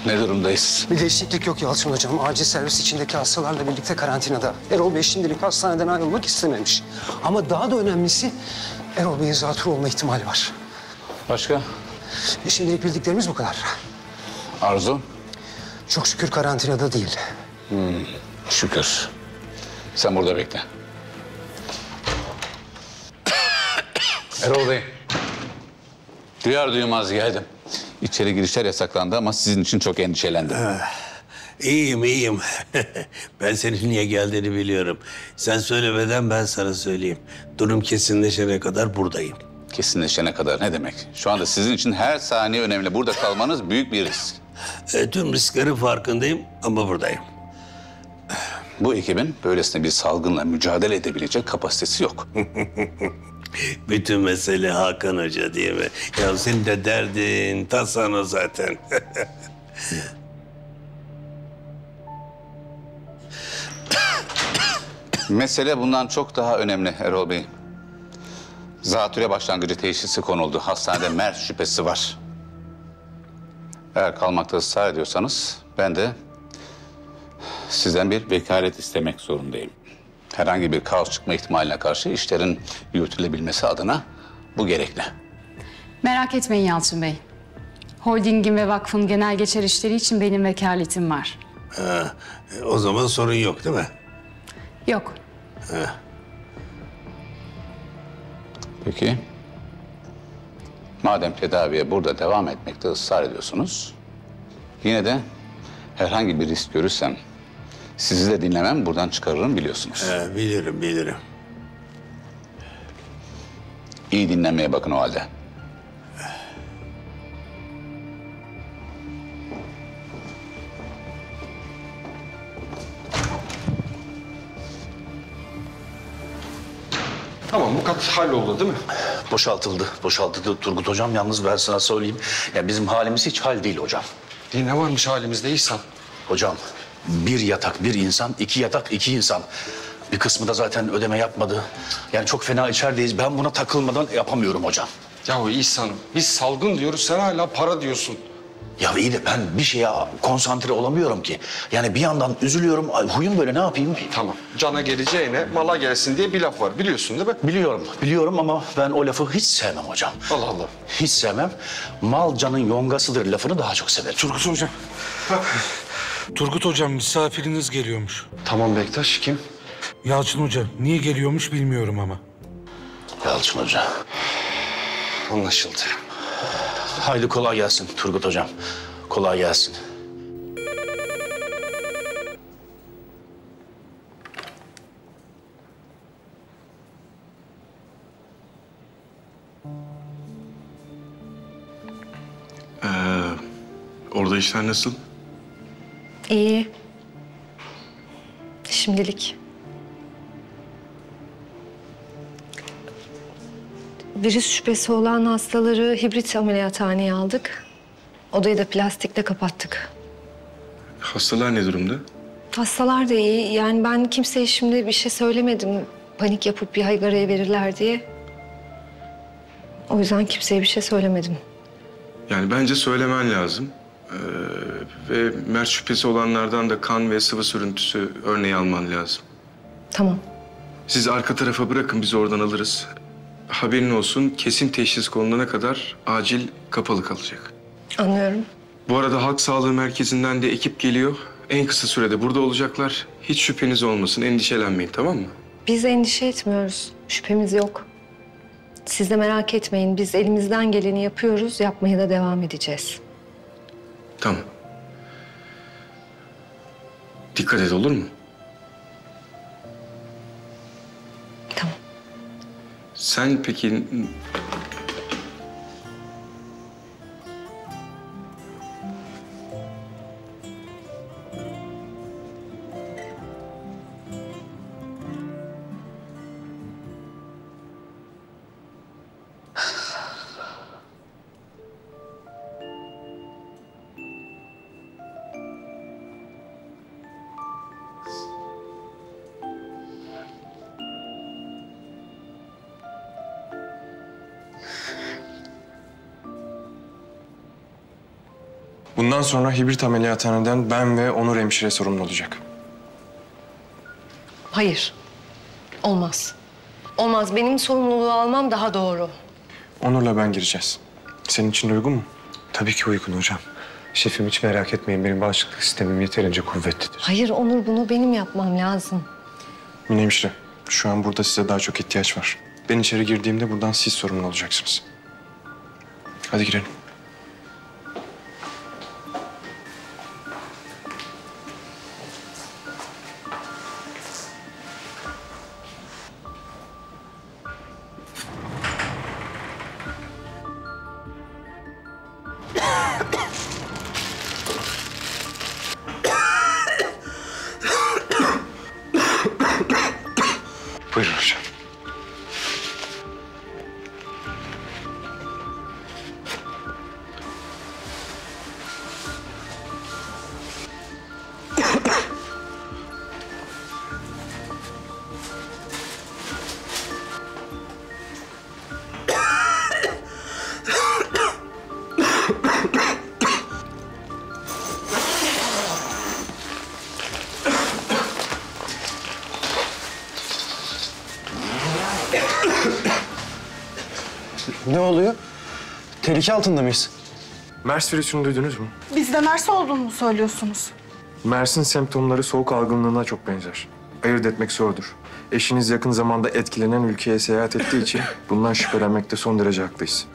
Ne durumdayız? Bir değişiklik yok Yalçın Hocam. Acil servis içindeki hastalarla birlikte karantinada. Erol Bey şimdilik hastaneden ayrılmak istememiş. Ama daha da önemlisi Erol Bey'in zatürre olma ihtimali var. Başka? Şimdilik bildiklerimiz bu kadar. Arzu? Çok şükür karantinada değil. Şükür. Sen burada bekle. Erol Bey. Duyar duymaz geldim. İçeri girişler yasaklandı ama sizin için çok endişelendim. İyiyim. Ben senin niye geldiğini biliyorum. Sen söylemeden ben sana söyleyeyim. Durum kesinleşene kadar buradayım. Kesinleşene kadar ne demek? Şu anda sizin için her saniye önemli. Burada kalmanız büyük bir risk. Tüm risklerin farkındayım ama buradayım. Bu ekibin böylesine bir salgınla mücadele edebilecek kapasitesi yok. Bütün mesele Hakan Hoca değil mi? Ya senin de derdin, tasan o zaten. Mesele bundan çok daha önemli Erol Bey. Zatürre başlangıcı teşhisi konuldu. Hastanede MERS şüphesi var. Eğer kalmakta ısrar ediyorsanız ben de sizden bir vekalet istemek zorundayım. Herhangi bir kaos çıkma ihtimaline karşı işlerin yürütülebilmesi adına bu gerekli. Merak etmeyin Yalçın Bey. Holdingin ve vakfın genel geçer işleri için benim vekaletim var. O zaman sorun yok değil mi? Yok. Peki. Madem tedaviye burada devam etmekte ısrar ediyorsunuz, yine de herhangi bir risk görürsem sizi de dinlemem, buradan çıkarırım biliyorsunuz. Bilirim. İyi dinlemeye bakın o halde. Tamam, bu kat halloldu değil mi? Boşaltıldı Turgut Hocam. Yalnız ben sana söyleyeyim. Ya bizim halimiz hiç hal değil hocam. Ne varmış halimizde İhsan? Hocam bir yatak bir insan, iki yatak iki insan. Bir kısmı da zaten ödeme yapmadı. Yani çok fena içerideyiz. Ben buna takılmadan yapamıyorum hocam. Yahu İhsan'ım, biz salgın diyoruz, sen hala para diyorsun. Ya iyi de ben bir şeye konsantre olamıyorum ki. Yani bir yandan üzülüyorum. Ay, huyum böyle, ne yapayım ki? Tamam, cana geleceğine mala gelsin diye bir laf var, biliyorsun değil mi? Biliyorum ama ben o lafı hiç sevmem hocam. Allah Allah. Hiç sevmem. Mal canın yongasıdır lafını daha çok severim. Turgut Hocam. Turgut Hocam misafiriniz geliyormuş. Tamam Bektaş, kim? Yalçın Hoca niye geliyormuş bilmiyorum ama. Yalçın Hoca. Anlaşıldı. Haydi kolay gelsin Turgut Hocam. Kolay gelsin. Orada işler nasıl? İyi. Şimdilik. Virüs şüphesi olan hastaları hibrit ameliyathaneye aldık. Odayı da plastikle kapattık. Hastalar ne durumda? Hastalar da iyi. Yani ben kimseye şimdi bir şey söylemedim. Panik yapıp bir haygaraya verirler diye. O yüzden kimseye bir şey söylemedim. Yani bence söylemen lazım. Ve MERS şüphesi olanlardan da kan ve sıvı sürüntüsü örneği alman lazım. Tamam. Siz arka tarafa bırakın, biz oradan alırız. Haberin olsun, kesin teşhis konulana kadar acil kapalı kalacak. Anlıyorum. Bu arada Halk Sağlığı Merkezi'nden de ekip geliyor. En kısa sürede burada olacaklar. Hiç şüpheniz olmasın, endişelenmeyin, tamam mı? Biz endişe etmiyoruz. Şüphemiz yok. Siz de merak etmeyin. Biz elimizden geleni yapıyoruz. Yapmaya da devam edeceğiz. Tamam. Dikkat et, olur mu? Tamam. Sen peki... Bundan sonra hibrit ameliyathaneden ben ve Onur hemşire sorumlu olacak. Hayır. Olmaz. Olmaz. Benim sorumluluğu almam daha doğru. Onur'la ben gireceğiz. Senin için de uygun mu? Tabii ki uygun hocam. Şefim hiç merak etmeyin. Benim bağışıklık sistemim yeterince kuvvetlidir. Hayır Onur, bunu benim yapmam lazım. Mine hemşire, şu an burada size daha çok ihtiyaç var. Ben içeri girdiğimde buradan siz sorumlu olacaksınız. Hadi girelim. Buyurun hocam. Ne oluyor? Tehlike altında mıyız? MERS virüsünü duydunuz mu? Bizde MERS olduğunu mu söylüyorsunuz? MERS'in semptomları soğuk algınlığına çok benzer. Ayırt etmek zordur. Eşiniz yakın zamanda etkilenen ülkeye seyahat ettiği için bundan şüphelenmekte son derece haklıyız.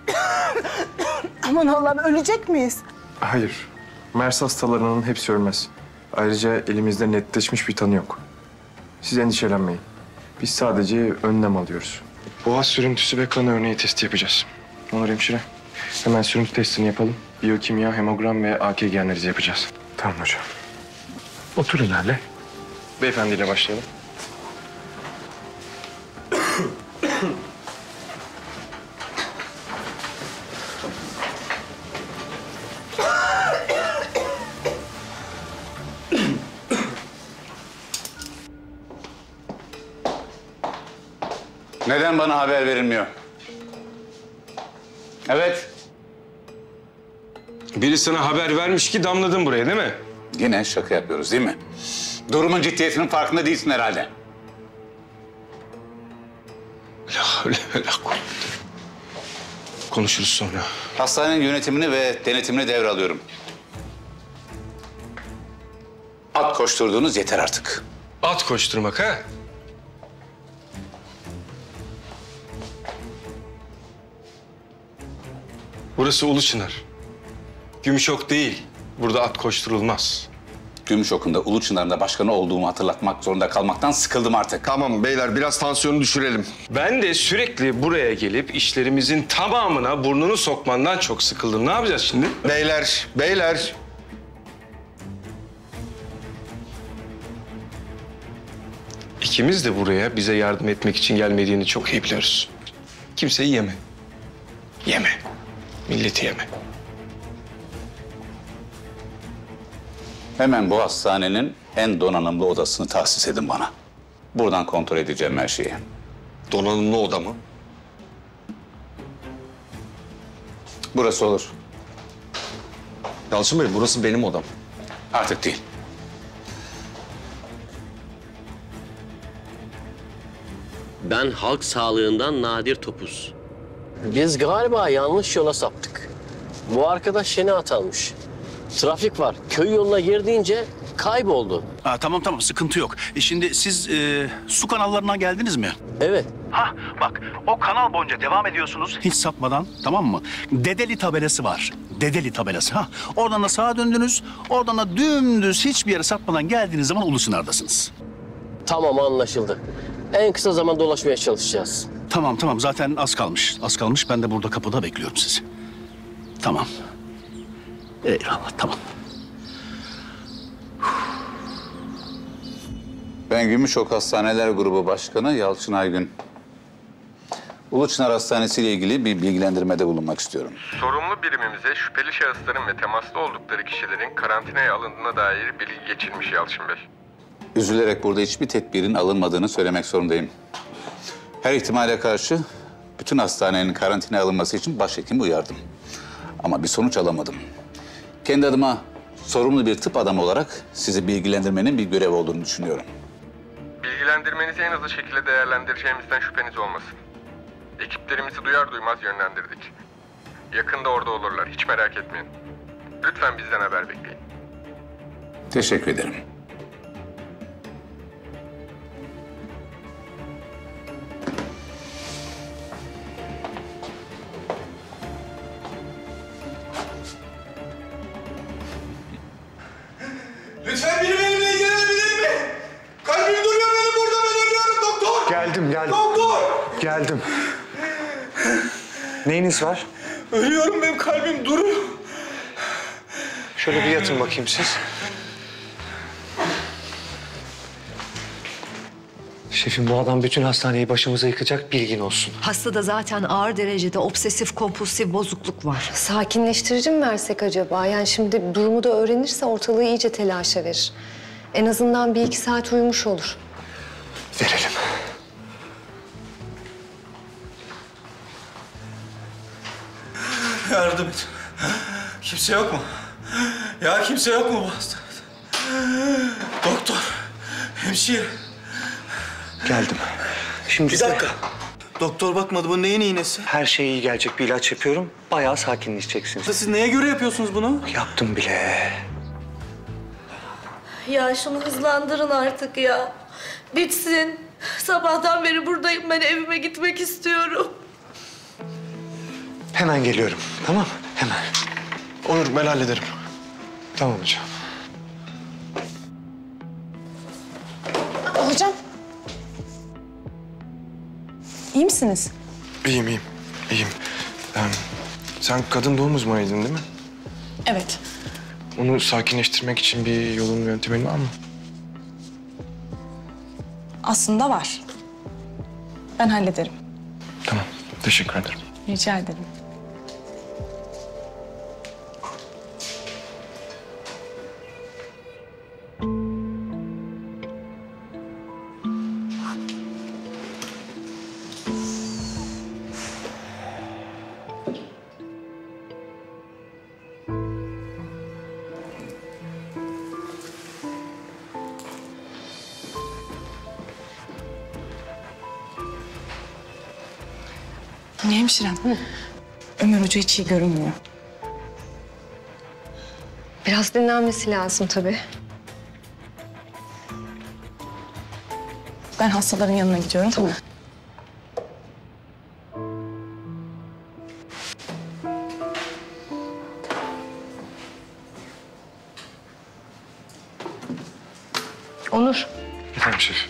Aman Allah'ım, ölecek miyiz? Hayır. MERS hastalarının hepsi ölmez. Ayrıca elimizde netleşmiş bir tanı yok. Siz endişelenmeyin. Biz sadece önlem alıyoruz. Boğaz sürüntüsü ve kan örneği testi yapacağız. Onur hemşire, hemen sürüntü testini yapalım. Biyokimya, hemogram ve AKG analizi yapacağız. Tamam hocam. Oturun Lale. Beyefendiyle başlayalım. Neden bana haber verilmiyor? Evet. Biri sana haber vermiş ki damladın buraya değil mi? Yine şaka yapıyoruz değil mi? Durumun ciddiyetinin farkında değilsin herhalde. La havle ve la kuvvete. Konuşuruz sonra. Hastanenin yönetimini ve denetimini devralıyorum. At koşturduğunuz yeter artık. At koşturmak ha? Burası Uluçınar. Gümüşok değil. Burada at koşturulmaz. Gümüşok'un Uluçınar'ın da başkanı olduğumu hatırlatmak zorunda kalmaktan sıkıldım artık. Tamam beyler biraz tansiyonu düşürelim. Ben de sürekli buraya gelip işlerimizin tamamına burnunu sokmandan çok sıkıldım. Ne yapacağız şimdi? Beyler. İkimiz de buraya bize yardım etmek için gelmediğini çok iyi biliyoruz. Kimseyi yeme. Yeme. Milleti yeme. Hemen bu hastanenin en donanımlı odasını tahsis edin bana. Buradan kontrol edeceğim her şeyi. Donanımlı oda mı? Burası olur. Yalçın Bey burası benim odam. Artık değil. Ben halk sağlığından Nadir Topuz. Biz galiba yanlış yola saptık. Bu arkadaş yeni atanmış. Trafik var. Köy yoluna girdiğince kayboldu. Tamam sıkıntı yok. Şimdi siz su kanallarına geldiniz mi? Evet. Bak o kanal boyunca devam ediyorsunuz hiç sapmadan, tamam mı? Dedeli tabelası var. Dedeli tabelası. Oradan da sağa döndünüz. Oradan da dümdüz hiçbir yere sapmadan geldiğiniz zaman Uluçınar'dasınız. Tamam, anlaşıldı. En kısa zaman dolaşmaya çalışacağız. Tamam zaten az kalmış. Az kalmış. Ben de burada kapıda bekliyorum sizi. Tamam. Eyvallah, tamam. Ben Gümüşok Hastaneler Grubu Başkanı Yalçın Aygün. Uluçınar Hastanesi ile ilgili bir bilgilendirmede bulunmak istiyorum. Sorumlu birimimize şüpheli şahısların ve temaslı oldukları kişilerin karantinaya alındığına dair bilgi geçilmiş Yalçın Bey. Üzülerek burada hiçbir tedbirin alınmadığını söylemek zorundayım. Her ihtimale karşı bütün hastanenin karantinaya alınması için başhekimi uyardım. Ama bir sonuç alamadım. Kendi adıma sorumlu bir tıp adamı olarak sizi bilgilendirmenin bir görev olduğunu düşünüyorum. Bilgilendirmenizi en hızlı şekilde değerlendireceğimizden şüpheniz olmasın. Ekiplerimizi duyar duymaz yönlendirdik. Yakında orada olurlar, hiç merak etmeyin. Lütfen bizden haber bekleyin. Teşekkür ederim. Lütfen biri benimle ilgilenebilir mi? Kalbim duruyor benim burada, ben ölüyorum doktor. Geldim. Doktor! Geldim. Neyiniz var? Ölüyorum, benim kalbim duruyor. Şöyle bir yatın bakayım siz. Şefim, bu adam bütün hastaneyi başımıza yıkacak, bilgin olsun. Hastada zaten ağır derecede obsesif kompulsif bozukluk var. Sakinleştirici mi versek acaba? Yani şimdi durumu da öğrenirse ortalığı iyice telaşa verir. En azından 1-2 saat uyumuş olur. Verelim. Yardım et. Kimse yok mu? Ya kimse yok mu bu hastanede? Doktor, hemşire. Geldim. Şimdi Bir dakika. Doktor bakmadı, bu neyin iğnesi? her şey iyi gelecek, bir ilaç yapıyorum. Bayağı sakinleşeceksiniz. Siz neye göre yapıyorsunuz bunu? Yaptım bile. Ya şunu hızlandırın artık ya. Bitsin. Sabahtan beri buradayım, ben evime gitmek istiyorum. Hemen geliyorum, tamam? Hemen. Olur, ben hallederim. Tamam hocam. Hocam. İyi misiniz? İyiyim. Sen kadın doğum uzmanıydın değil mi? Evet. Onu sakinleştirmek için bir yolun, yöntemin var mı? Aslında var. Ben hallederim. Tamam, teşekkür ederim. Rica ederim. Hemşirem. Ömer Hoca hiç iyi görünmüyor. Biraz dinlenmesi lazım tabii. Ben hastaların yanına gidiyorum. Tamam. Onur, Efendim şef.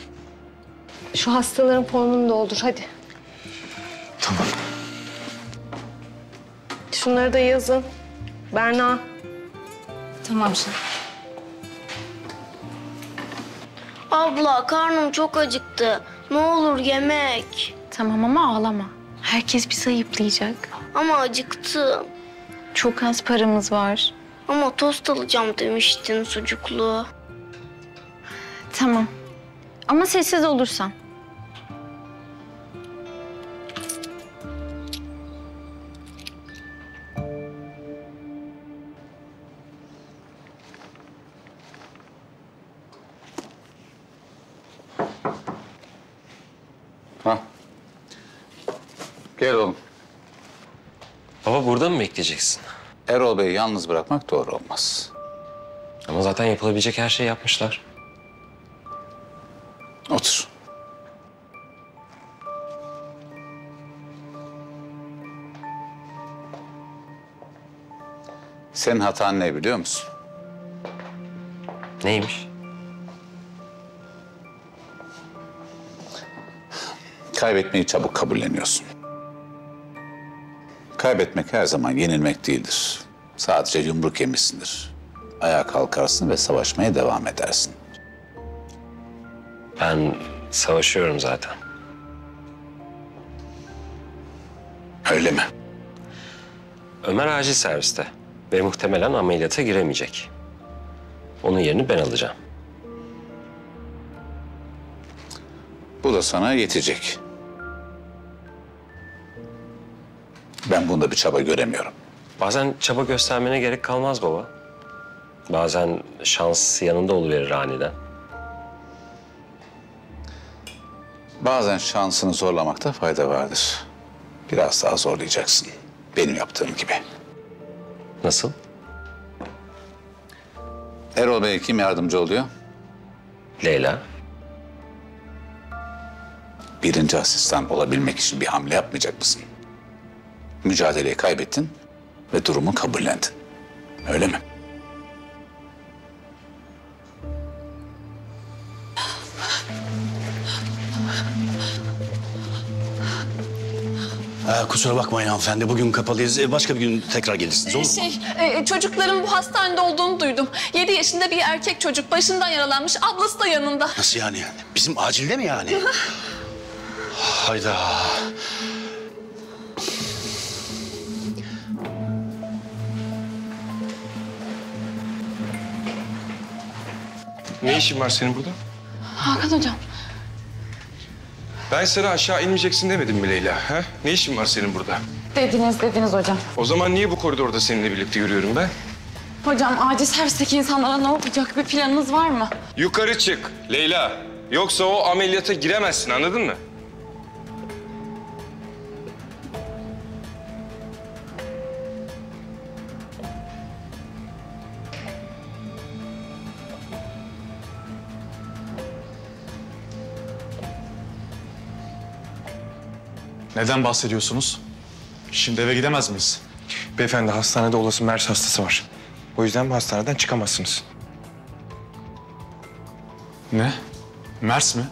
şu hastaların formunu doldur hadi. Tamam. Şunları da yazın. Berna. Tamam şef. Abla karnım çok acıktı. Ne olur yemek. Tamam ama ağlama. Herkes bizi ayıplayacak. Ama acıktım. Çok az paramız var. Ama tost alacağım demiştin sucuklu. Tamam. Ama sessiz olursan. Ha. Gel oğlum. Baba burada mı bekleyeceksin? Erol Bey'i yalnız bırakmak doğru olmaz. Ama zaten yapılabilecek her şeyi yapmışlar. Otur. Senin hatan ne biliyor musun? Neymiş? Kaybetmeyi çabuk kabulleniyorsun. Kaybetmek her zaman yenilmek değildir. Sadece yumruk yemişsindir. Ayağa kalkarsın ve savaşmaya devam edersin. Ben savaşıyorum zaten. Öyle mi? Ömer acil serviste ve muhtemelen ameliyata giremeyecek. Onun yerini ben alacağım. Bu da sana yetecek. Ben bunda bir çaba göremiyorum. Bazen çaba göstermene gerek kalmaz baba. Bazen şans yanında oluverir aniden. Bazen şansını zorlamakta fayda vardır. Biraz daha zorlayacaksın. Benim yaptığım gibi. Nasıl? Erol Bey kim yardımcı oluyor? Leyla. Birinci asistan olabilmek için bir hamle yapmayacak mısın? Mücadeleyi kaybettin ve durumu kabullendin. Öyle mi? Kusura bakmayın hanımefendi. Bugün kapalıyız. Başka bir gün tekrar gelirsiniz olur mu? Çocukların bu hastanede olduğunu duydum. 7 yaşında bir erkek çocuk başından yaralanmış. Ablası da yanında. Nasıl yani? Bizim acilde mi yani? Hayda. Ne işin var senin burada? Hakan hocam. Ben sana aşağı inmeyeceksin demedim mi Leyla? Ha? Ne işin var senin burada? Dediniz hocam. O zaman niye bu koridorda seninle birlikte yürüyorum ben? Hocam acil servisteki insanlara ne olacak? Bir planınız var mı? Yukarı çık Leyla. Yoksa o ameliyata giremezsin, anladın mı? Neden bahsediyorsunuz? Şimdi eve gidemez miyiz? Beyefendi hastanede olası MERS hastası var. O yüzden bu hastaneden çıkamazsınız. Ne? MERS mi?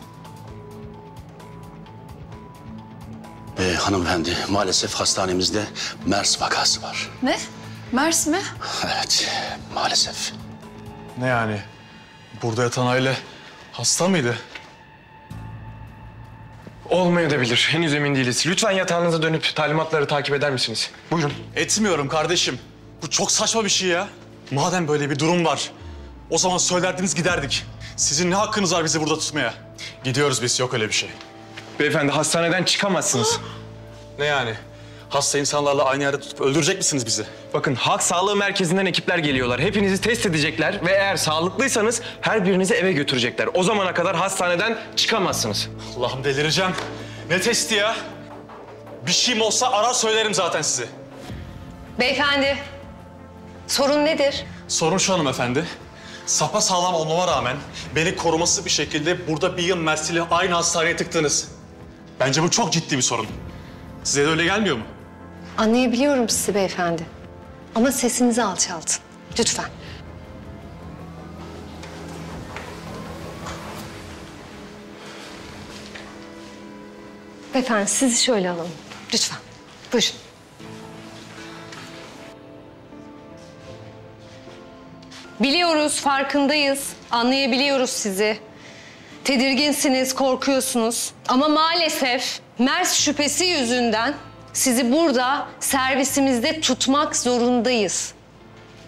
Hanımefendi, maalesef hastanemizde MERS vakası var. Ne? MERS mi? Evet, maalesef. Ne yani? Burada yatan aile hasta mıydı? Olmayabilir. Henüz emin değiliz. Lütfen yatağınıza dönüp talimatları takip eder misiniz? Buyurun. Etmiyorum kardeşim. Bu çok saçma bir şey ya. Madem böyle bir durum var, o zaman söylerdiniz giderdik. Sizin ne hakkınız var bizi burada tutmaya? Gidiyoruz biz, yok öyle bir şey. Beyefendi hastaneden çıkamazsınız. Ne yani? Hasta insanlarla aynı yerde tutup öldürecek misiniz bizi? Bakın halk sağlığı merkezinden ekipler geliyorlar. Hepinizi test edecekler ve eğer sağlıklıysanız her birinizi eve götürecekler. O zamana kadar hastaneden çıkamazsınız. Allah'ım delireceğim. Ne testi ya? Bir şeyim olsa arar söylerim zaten size. Beyefendi, sorun nedir? Sorun şu hanımefendi. Sapasağlam olmama rağmen beni koruması bir şekilde burada bir yıl Mersin'le aynı hastaneye tıktınız. Bence bu çok ciddi bir sorun. Size de öyle gelmiyor mu? Anlayabiliyorum sizi beyefendi. Ama sesinizi alçaltın. Lütfen. Beyefendi sizi şöyle alalım. Lütfen. Buyurun. Biliyoruz, farkındayız. Anlayabiliyoruz sizi. Tedirginsiniz, korkuyorsunuz. Ama maalesef MERS şüphesi yüzünden sizi burada servisimizde tutmak zorundayız.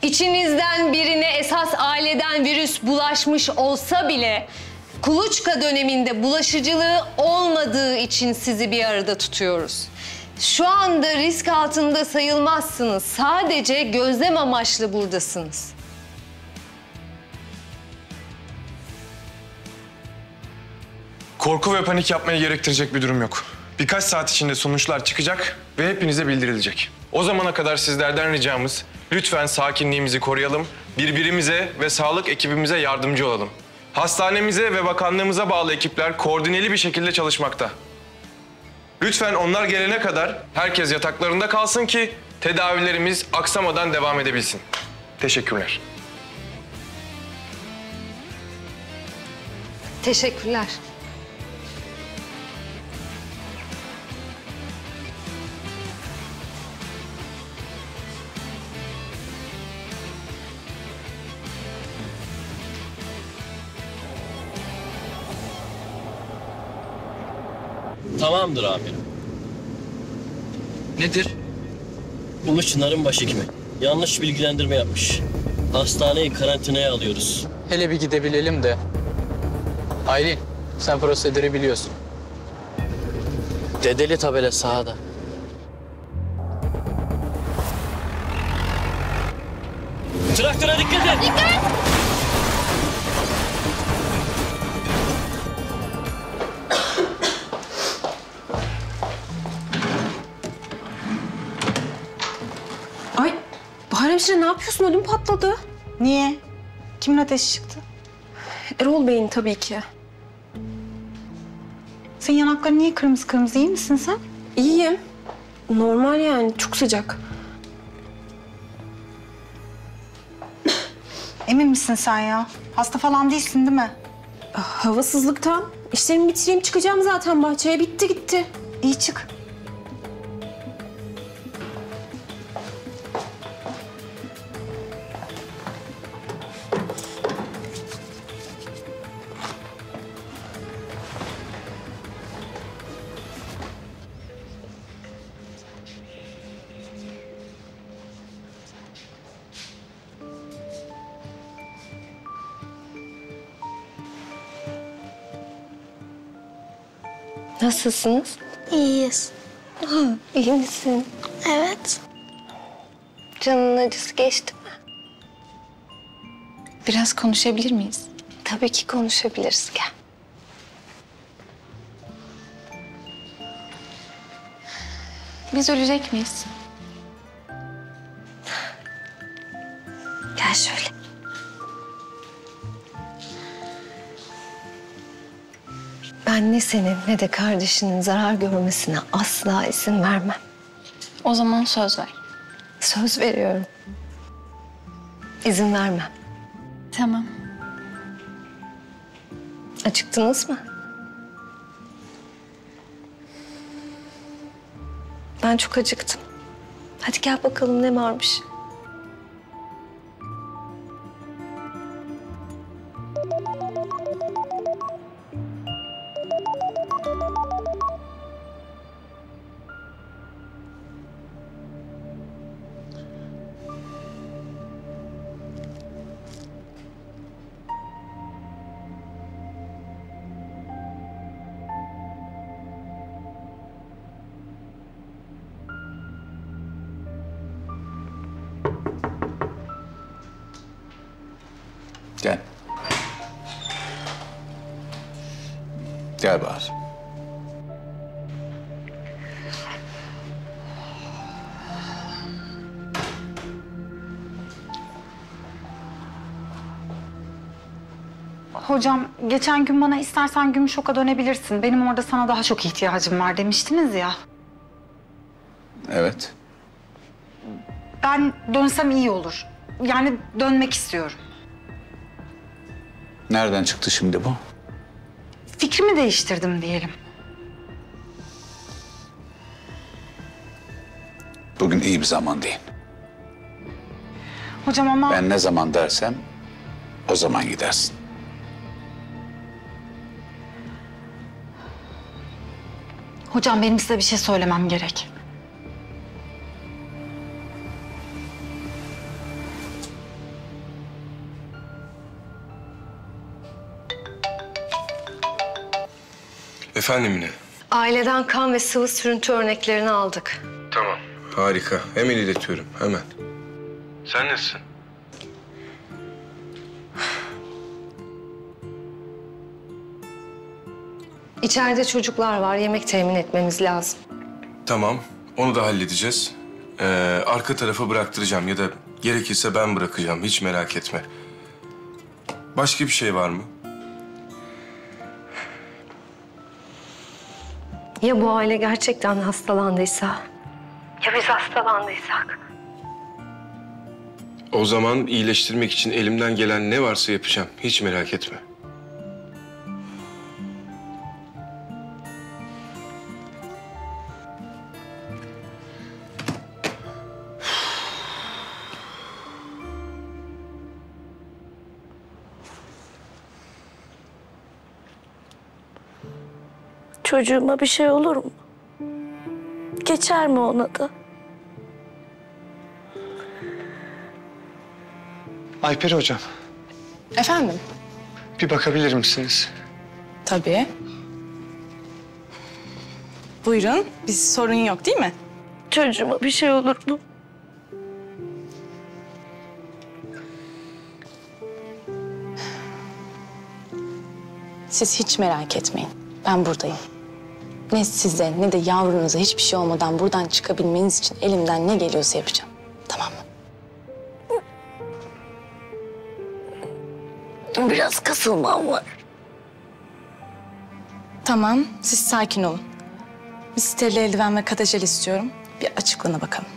İçinizden birine esas aileden virüs bulaşmış olsa bile kuluçka döneminde bulaşıcılığı olmadığı için sizi bir arada tutuyoruz. Şu anda risk altında sayılmazsınız. Sadece gözlem amaçlı buradasınız. Korku ve panik yapmaya gerektirecek bir durum yok. Birkaç saat içinde sonuçlar çıkacak ve hepinize bildirilecek. O zamana kadar sizlerden ricamız lütfen sakinliğimizi koruyalım, birbirimize ve sağlık ekibimize yardımcı olalım. Hastanemize ve bakanlığımıza bağlı ekipler koordineli bir şekilde çalışmakta. Lütfen onlar gelene kadar herkes yataklarında kalsın ki tedavilerimiz aksamadan devam edebilsin. Teşekkürler. Teşekkürler. Tamamdır amirim. Nedir? Bu Çınar'ın başhekimi. Yanlış bilgilendirme yapmış. Hastaneyi karantinaya alıyoruz. Hele bir gidebilelim de. Aylin, sen prosedürü biliyorsun. Dedeli tabela sağda. Traktöre dikkat et. Dikkat! Ay Bahar hemşire ne yapıyorsun? Ödüm patladı. Niye? Kimin ateşi çıktı? Erol Bey'in tabii ki. Senin yanakların niye kırmızı kırmızı? İyi misin sen? İyiyim. Normal yani. Çok sıcak. Emin misin sen ya? Hasta falan değilsin değil mi? Havasızlıktan. İşlerimi bitireyim çıkacağım zaten bahçeye. Bitti gitti. İyi çık. Nasılsınız? İyiyiz. İyi misin? Evet. Canının acısı geçti mi? Biraz konuşabilir miyiz? Tabii ki konuşabiliriz. Gel. Biz ölecek miyiz? Gel şöyle. Ben ne senin ne de kardeşinin zarar görmesine asla izin vermem. O zaman söz ver. Söz veriyorum. İzin vermem. Tamam. Acıktınız mı? Ben çok acıktım. Hadi gel bakalım ne varmış. Gel. Gel Bahar. Hocam geçen gün bana istersen Gümüşok'a dönebilirsin. Benim orada sana daha çok ihtiyacım var demiştiniz ya. Evet. Ben dönsem iyi olur. Yani dönmek istiyorum. Nereden çıktı şimdi bu? Fikrimi değiştirdim diyelim. Bugün iyi bir zaman değil. Hocam ama... Ben ne zaman dersem o zaman gidersin. Hocam benim size bir şey söylemem gerek. Efendim yine. Aileden kan ve sıvı sürüntü örneklerini aldık. Tamam. Harika. Hemen iletiyorum. Hemen. Sen nasılsın? İçeride çocuklar var. Yemek temin etmemiz lazım. Tamam. Onu da halledeceğiz. Arka tarafa bıraktıracağım ya da gerekirse ben bırakacağım. Hiç merak etme. Başka bir şey var mı? Ya bu aile gerçekten hastalandıysa? Ya biz hastalandıysak? O zaman iyileştirmek için elimden gelen ne varsa yapacağım. Hiç merak etme. Çocuğuma bir şey olur mu? Geçer mi ona da? Ayper hocam, Efendim? bir bakabilir misiniz? Tabii. Buyurun. Bir sorun yok değil mi? Çocuğuma bir şey olur mu? Siz hiç merak etmeyin. Ben buradayım. Ne size ne de yavrunuza hiçbir şey olmadan buradan çıkabilmeniz için elimden ne geliyorsa yapacağım. Tamam mı? Biraz kasılmam var. Tamam, siz sakin olun. Bir steril eldiven ve katajel istiyorum. Bir açıklığına bakalım.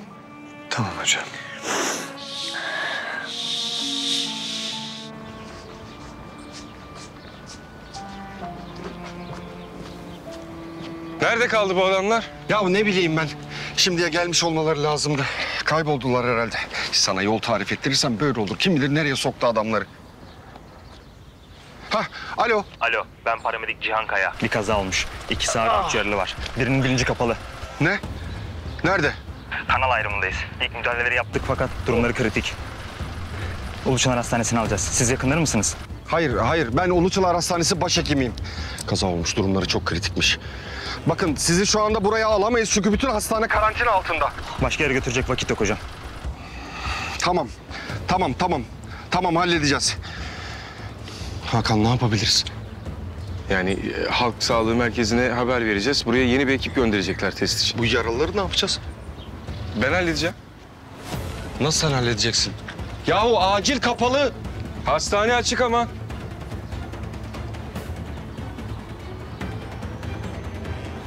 Tamam hocam. Nerede kaldı bu adamlar? Ya ne bileyim ben. Şimdiye gelmiş olmaları lazımdı. Kayboldular herhalde. Sana yol tarif ettirirsem böyle olur. Kim bilir nereye soktu adamları. Hah, alo. Alo, ben paramedik Cihan Kaya. Bir kaza olmuş. 2 saat 3 yaralı var. Birinin bilinci kapalı. Ne? Nerede? Kanal ayrımındayız. İlk müdahaleleri yaptık fakat durumları kritik. Uluçanar Hastanesi'ne alacağız. Siz yakınları mısınız? Hayır. Ben Uluçalar Hastanesi başhekimiyim. Kaza olmuş, durumları çok kritikmiş. Bakın sizi şu anda buraya alamayız çünkü bütün hastane karantina altında. Başka yere götürecek vakit yok hocam. Tamam halledeceğiz. Hakan ne yapabiliriz? Yani halk sağlığı merkezine haber vereceğiz. Buraya yeni bir ekip gönderecekler test için. Bu yaralıları ne yapacağız? Ben halledeceğim. Nasıl sen halledeceksin? Yahu acil kapalı. Hastane açık ama.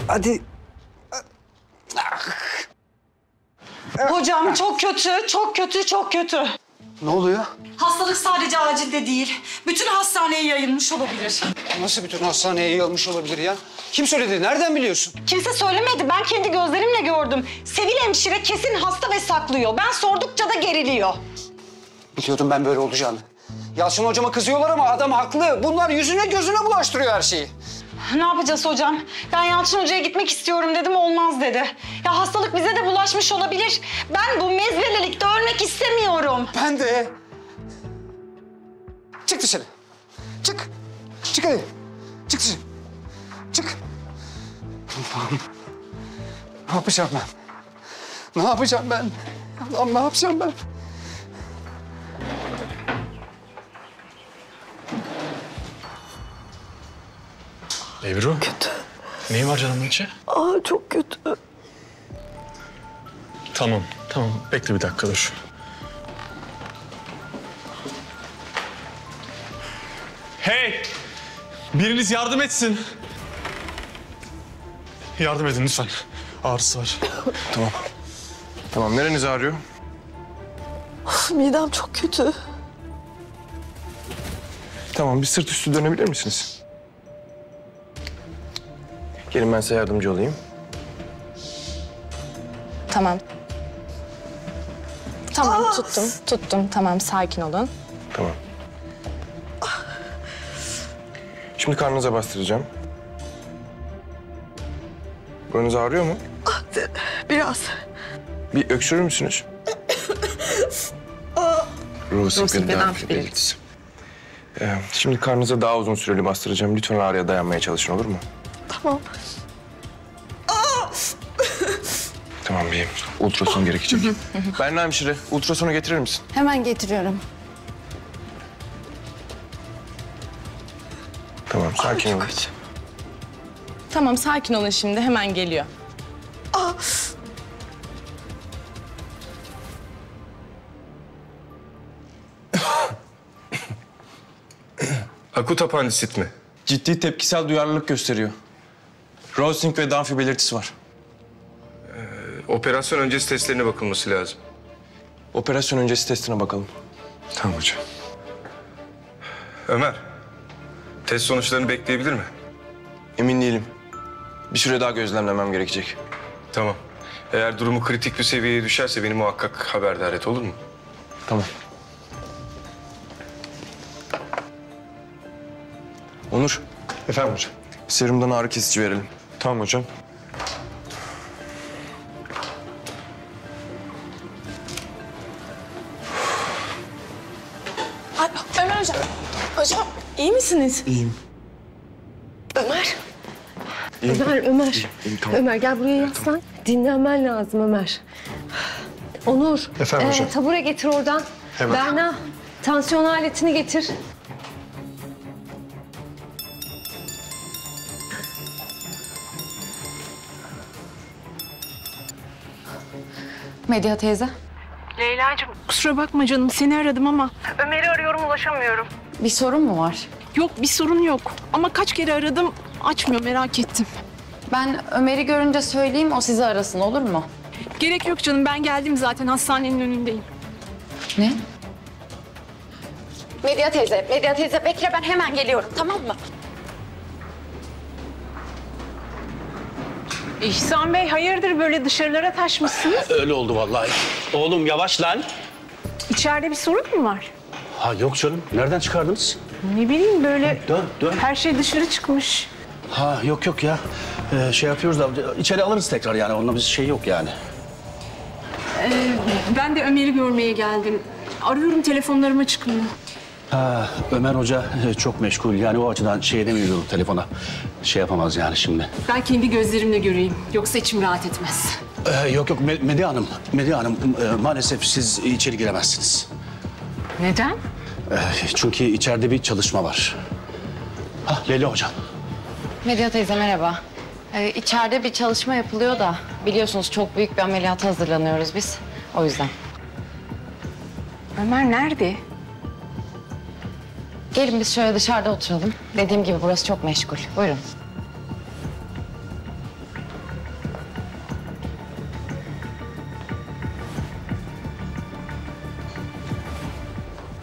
Hadi. Hocam çok kötü. Ne oluyor? Hastalık sadece acilde değil. Bütün hastaneye yayılmış olabilir. Nasıl bütün hastaneye yayılmış olabilir ya? Kim söyledi? Nereden biliyorsun? Kimse söylemedi. Ben kendi gözlerimle gördüm. Sevil hemşire kesin hasta ve saklıyor. Ben sordukça da geriliyor. Biliyordum ben böyle olacağını. Yalçın hocama kızıyorlar ama adam haklı. Bunlar yüzüne gözüne bulaştırıyor her şeyi. Ne yapacağız hocam? Ben Yalçın Hoca'ya gitmek istiyorum dedim, olmaz dedi. Ya hastalık bize de bulaşmış olabilir. Ben bu mezbelelikte ölmek istemiyorum. Ben de. Çık dışarı. Çık. Çık hadi. Çık dışarı. Çık. Allah'ım. Ne yapacağım ben? Ne yapacağım ben? Allah'ım ne yapacağım ben? Ebru. Kötü. Neyin var canımın içi? Çok kötü. Tamam. Bekle bir dakika dur. Hey! Biriniz yardım etsin. Yardım edin lütfen. Ağrısı var. Tamam. Nereniz ağrıyor? Midem çok kötü. Tamam. Bir sırt üstü dönebilir misiniz? Gelin ben size yardımcı olayım. Tamam. Tuttum. Tamam, sakin olun. Tamam. Şimdi karnınıza bastıracağım. Buranız ağrıyor mu? Biraz. Bir öksürür müsünüz? Ruhsuz beden belirtisi. Şimdi karnınıza daha uzun süreli bastıracağım. Lütfen ağrıya dayanmaya çalışın, olur mu? Tamam. Tamam beyim. Ultrason gerekecek. Berna hemşire, ultrasonu getirir misin? Hemen getiriyorum. Tamam, sakin olun. Tamam, sakin olun şimdi. Hemen geliyor. Akut apandisit mi? Ciddi tepkisel duyarlılık gösteriyor. Rosing ve Dunphy belirtisi var. Operasyon öncesi testlerine bakılması lazım. Operasyon öncesi testine bakalım. Tamam hocam. Ömer, test sonuçlarını bekleyebilir mi? Emin değilim. Bir süre daha gözlemlemem gerekecek. Tamam. Eğer durumu kritik bir seviyeye düşerse beni muhakkak haberdar et, olur mu? Tamam. Onur. Efendim hocam. Serumdan ağrı kesici verelim. Tamam hocam. Ömer hocam. Hocam, iyi misiniz? İyiyim. Ömer. İyiyim. Ömer. İyiyim, tamam. Ömer gel buraya yaslan. Dinlenmen lazım Ömer. Onur. Efendim hocam. Tabure getir oradan. Hemen. Berna, tansiyon aletini getir. Medya teyze. Leyla'cığım kusura bakma canım seni aradım ama Ömer'i arıyorum ulaşamıyorum. Bir sorun mu var? Yok bir sorun yok ama kaç kere aradım açmıyor merak ettim. Ben Ömer'i görünce söyleyeyim o sizi arasın olur mu? Gerek yok canım ben geldim zaten hastanenin önündeyim. Ne? Medya teyze bekle ben hemen geliyorum tamam mı? İhsan Bey hayırdır böyle dışarılara taşmışsınız? Öyle oldu vallahi. Oğlum yavaş lan. İçeride bir sorun mu var? Ha yok canım. Nereden çıkardınız? Ne bileyim böyle Dön. her şey dışarı çıkmış. Ha yok ya. Şey yapıyoruz da içeri alırız tekrar yani. Onunla bir şey yok yani. Ben de Ömer'i görmeye geldim. Arıyorum telefonlarıma çıkmıyor. Ha, Ömer Hoca çok meşgul. Yani o açıdan şey edemiyordu telefona. Şey yapamaz yani şimdi. Ben kendi gözlerimle göreyim. Yoksa içim rahat etmez. Yok Medya Hanım maalesef siz içeri giremezsiniz. Neden? Çünkü içeride bir çalışma var. Leyla Hocam. Medya teyze merhaba. İçeride bir çalışma yapılıyor da biliyorsunuz çok büyük bir ameliyata hazırlanıyoruz biz. O yüzden. Ömer nerede? Gelin biz şöyle dışarıda oturalım. Dediğim gibi burası çok meşgul. Buyurun.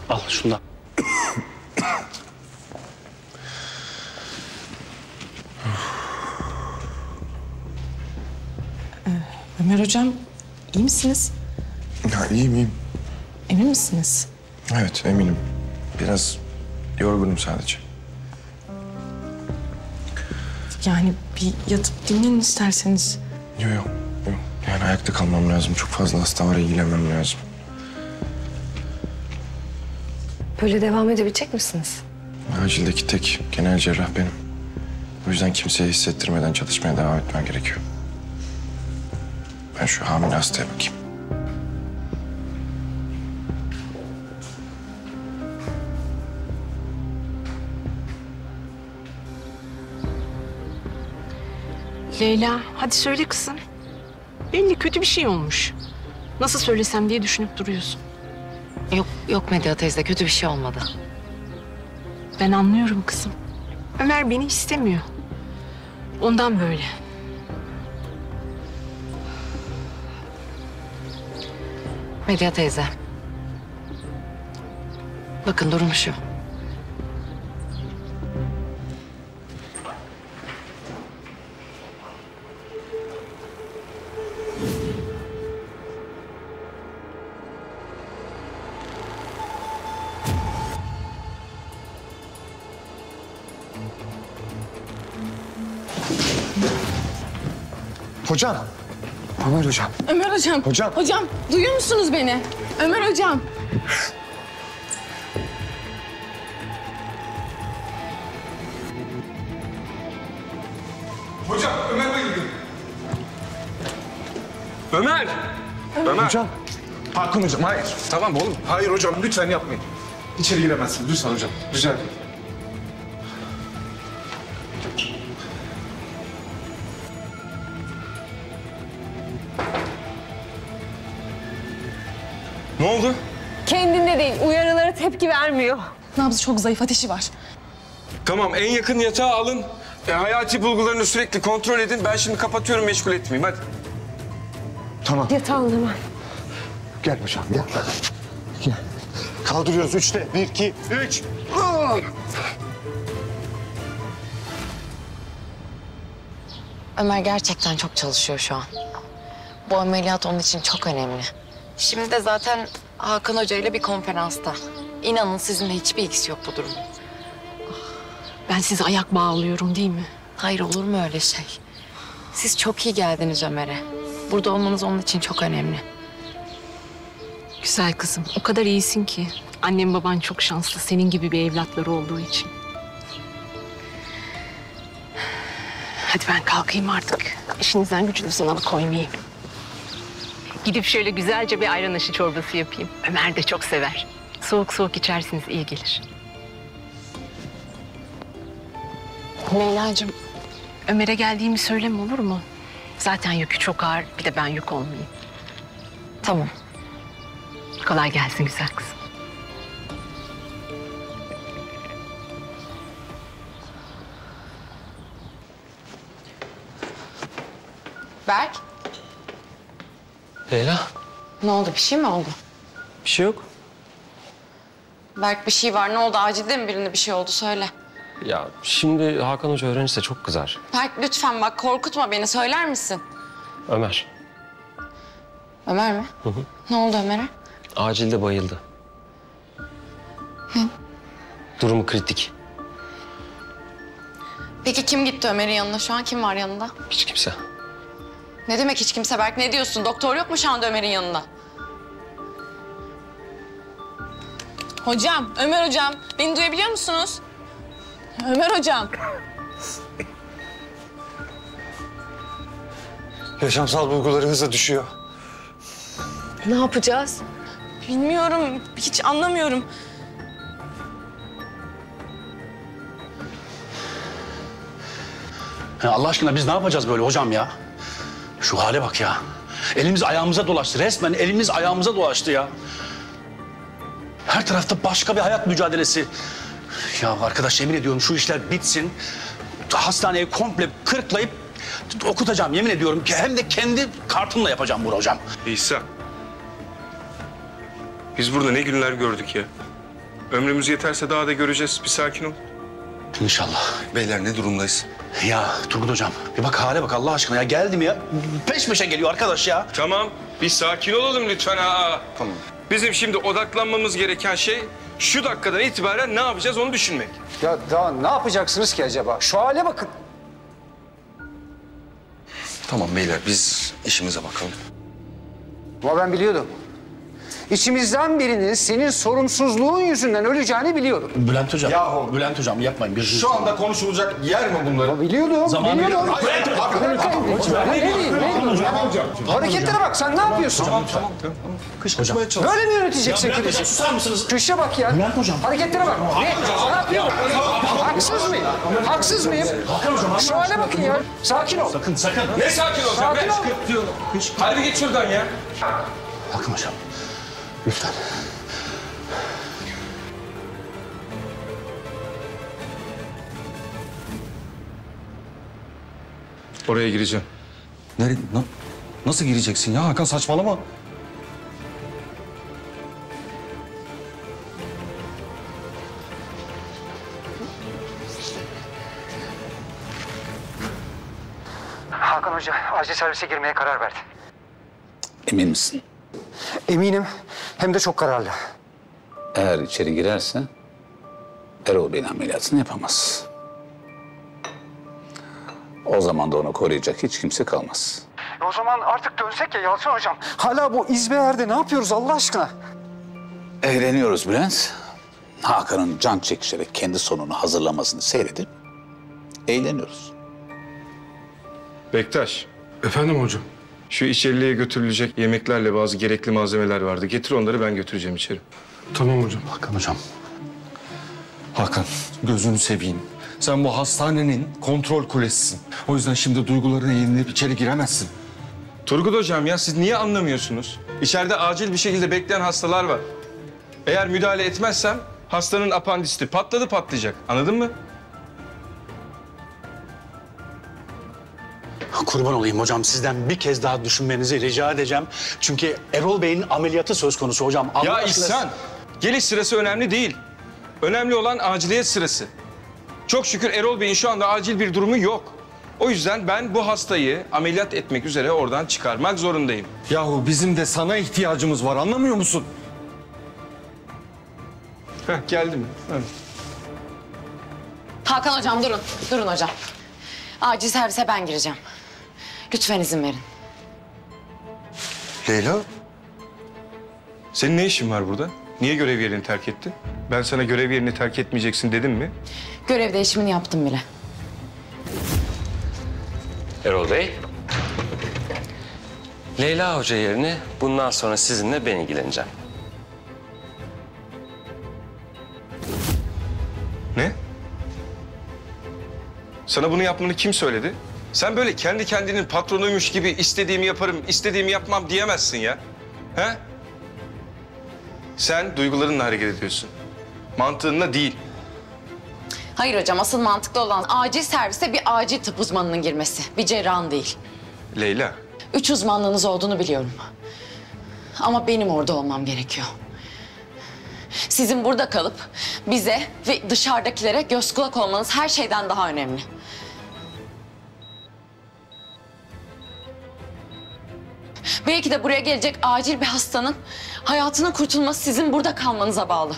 Al şundan. Ömer hocam iyi misiniz? Ya iyiyim. Emin misiniz? Evet eminim. Biraz yorgunum sadece. Yani bir yatıp dinlenin isterseniz. Yok. Yani ayakta kalmam lazım. Çok fazla hasta var, ilgilenmem lazım. Böyle devam edebilecek misiniz? Acildeki tek genel cerrah benim. O yüzden kimseye hissettirmeden çalışmaya devam etmem gerekiyor. Ben şu hamile hastaya bakayım. Leyla hadi söyle kızım. Belli kötü bir şey olmuş. Nasıl söylesem diye düşünüp duruyorsun. Yok Medya teyze kötü bir şey olmadı. Ben anlıyorum kızım. Ömer beni istemiyor. Ondan böyle. Medya teyze. Bakın durum şu. Hocam. Ömer hocam. Ömer hocam. Hocam. Hocam duyuyor musunuz beni? Ömer hocam. Hocam Ömer bayıldı. Ömer! Ömer! Hocam. Hakan hocam hayır. Tamam oğlum. Hayır hocam lütfen yapmayın. İçeri giremezsiniz lütfen hocam. Rica ederim. Ne oldu? Kendinde değil. Uyarılara tepki vermiyor. Nabzı çok zayıf, ateşi var. Tamam en yakın yatağa alın. Hayati bulgularını sürekli kontrol edin. Ben şimdi kapatıyorum meşgul etmeyeyim hadi. Tamam. Yatağın hemen. Gel hocam gel. Gel. Kaldırıyoruz 3'te. 1, 2, 3. Ömer gerçekten çok çalışıyor şu an. Bu ameliyat onun için çok önemli. Şimdi de zaten Hakan Hoca ile bir konferansta. İnanın sizinle hiçbir ilgisi yok bu durumun. Ben size ayak bağlıyorum değil mi? Hayır olur mu öyle şey? Siz çok iyi geldiniz Ömer'e. Burada olmanız onun için çok önemli. Güzel kızım. O kadar iyisin ki. Annem baban çok şanslı. Senin gibi bir evlatları olduğu için. Hadi ben kalkayım artık. İşinizden gücünüzden alıkoymayayım. Gidip şöyle güzelce bir ayran aşı çorbası yapayım. Ömer de çok sever. Soğuk soğuk içersiniz iyi gelir. Leyla'cığım. Ömer'e geldiğimi söyleme olur mu? Zaten yükü çok ağır. Bir de ben yük olmayayım. Tamam. Kolay gelsin güzel kızım. Berk, Leyla. ne oldu? Bir şey mi oldu? Bir şey yok. Berk bir şey var. Ne oldu? Acilde mi birine bir şey oldu? Söyle. Ya şimdi Hakan Hoca öğrenirse çok kızar. Berk lütfen bak korkutma beni. Söyler misin? Ömer. Ömer mi? Hı hı. Ne oldu Ömer'e? Acilde bayıldı. Hı. Durumu kritik. Peki kim gitti Ömer'in yanına? Şu an kim var yanında? Hiç kimse. Ne demek hiç kimse Berk? Ne diyorsun? Doktor yok mu şu anda Ömer'in yanında? Hocam, Ömer hocam. Beni duyabiliyor musunuz? Ömer hocam. Yaşamsal bulguları hızla düşüyor. Ne yapacağız? Bilmiyorum. Hiç anlamıyorum. Ya Allah aşkına biz ne yapacağız böyle hocam ya? Şu hale bak ya. Elimiz ayağımıza dolaştı. Resmen elimiz ayağımıza dolaştı ya. Her tarafta başka bir hayat mücadelesi. Ya arkadaş yemin ediyorum şu işler bitsin. Hastaneyi komple kırklayıp okutacağım yemin ediyorum ki hem de kendi kartımla yapacağım bunu hocam. İsa. Biz burada ne günler gördük ya. Ömrümüz yeterse daha da göreceğiz. Bir sakin ol. İnşallah. Beyler ne durumdayız? Ya Turgut hocam bir bak hale bak Allah aşkına ya geldi mi ya? Peş peşe geliyor arkadaş ya. Tamam. Bir sakin olalım lütfen. Tamam. Bizim şimdi odaklanmamız gereken şey şu dakikadan itibaren ne yapacağız onu düşünmek. Ya daha ne yapacaksınız ki acaba? Şu hale bakın. Tamam beyler biz işimize bakalım. Ama ben biliyordum. İçimizden birinin senin sorumsuzluğun yüzünden öleceğini biliyordum. Bülent hocam. Yahu. Bülent hocam yapmayın. Bir Şu anda konuşulacak yer mi bunların? Biliyordum. Zamanı biliyordum. yok. Hareketlere bak sen ne yapıyorsun? Tamam. Kışkırtmaya çalış. Böyle mi yöneteceksin Ya Bülent krizi? hocam, susar mısınız? Kışa bak ya. Bülent hocam. Hareketlere bak. Ne yapıyor? Haksız mıyım? Haksız mıyım? Şu hale bakın ya. Sakin ol. Sakın. Ne sakin olacağım? Sakin ol. Hadi git şuradan ya. Bakın hocam. Lütfen. Oraya gireceğim. Nereye? Nasıl gireceksin ya Hakan saçmalama. Hakan Hoca acil servise girmeye karar verdi. Emin misin? Eminim hem de çok kararlı. Eğer içeri girerse Erol Bey'in ameliyatını yapamaz. O zaman da onu koruyacak hiç kimse kalmaz. O zaman artık dönsek ya Yalçın Hocam. Hala bu İzbeher'de ne yapıyoruz Allah aşkına? Eğleniyoruz Bülent. Hakan'ın can çekişerek kendi sonunu hazırlamasını seyredip eğleniyoruz. Bektaş. Efendim hocam. Şu içeriliğe götürülecek yemeklerle bazı gerekli malzemeler vardı. Getir onları ben götüreceğim içeri. Tamam hocam. Hakan hocam. Hakan gözünü seveyim. Sen bu hastanenin kontrol kulesisin. O yüzden şimdi duygularına yenilip içeri giremezsin. Turgut hocam ya siz niye anlamıyorsunuz? İçeride acil bir şekilde bekleyen hastalar var. Eğer müdahale etmezsem hastanın apandisti patlayacak. Anladın mı? Kurban olayım hocam sizden bir kez daha düşünmenizi rica edeceğim. Çünkü Erol Bey'in ameliyatı söz konusu hocam. Allah Ya aşkına- İhsan, geliş sırası önemli değil. Önemli olan aciliyet sırası. Çok şükür Erol Bey'in şu anda acil bir durumu yok. O yüzden ben bu hastayı ameliyat etmek üzere oradan çıkarmak zorundayım. Yahu bizim de sana ihtiyacımız var anlamıyor musun? Geldim. Hakan hocam durun. Durun hocam. Acil servise ben gireceğim. Lütfen izin verin. Leyla. Senin ne işin var burada? Niye görev yerini terk ettin? Ben sana görev yerini terk etmeyeceksin dedim mi? Görev değişimini yaptım bile. Erol Bey. Leyla Hoca yerine bundan sonra sizinle ben ilgileneceğim. Ne? Sana bunu yapmanı kim söyledi? Sen böyle kendi kendinin patronuymuş gibi istediğimi yaparım, istediğimi yapmam diyemezsin ya. He? Sen duygularınla hareket ediyorsun. Mantığınla değil. Hayır hocam, asıl mantıklı olan acil servise bir acil tıp uzmanının girmesi. Bir cerrahın değil. Leyla. 3 uzmanlığınız olduğunu biliyorum. Ama benim orada olmam gerekiyor. Sizin burada kalıp bize ve dışarıdakilere göz kulak olmanız her şeyden daha önemli. Belki de buraya gelecek acil bir hastanın hayatının kurtulması sizin burada kalmanıza bağlı.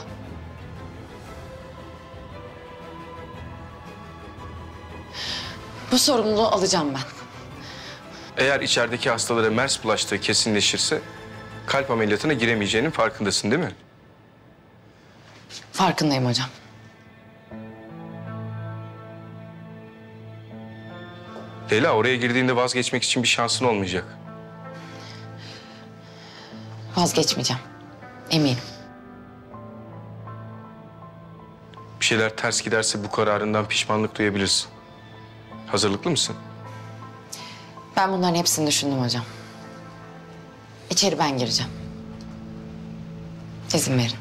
Bu sorumluluğu alacağım ben. Eğer içerideki hastalara MERS bulaştığı kesinleşirse kalp ameliyatına giremeyeceğinin farkındasın değil mi? Farkındayım hocam. Leyla, oraya girdiğinde vazgeçmek için bir şansın olmayacak. Vazgeçmeyeceğim. Eminim. Bir şeyler ters giderse bu kararından pişmanlık duyabilirsin. Hazırlıklı mısın? Ben bunların hepsini düşündüm hocam. İçeri ben gireceğim. İzin verin.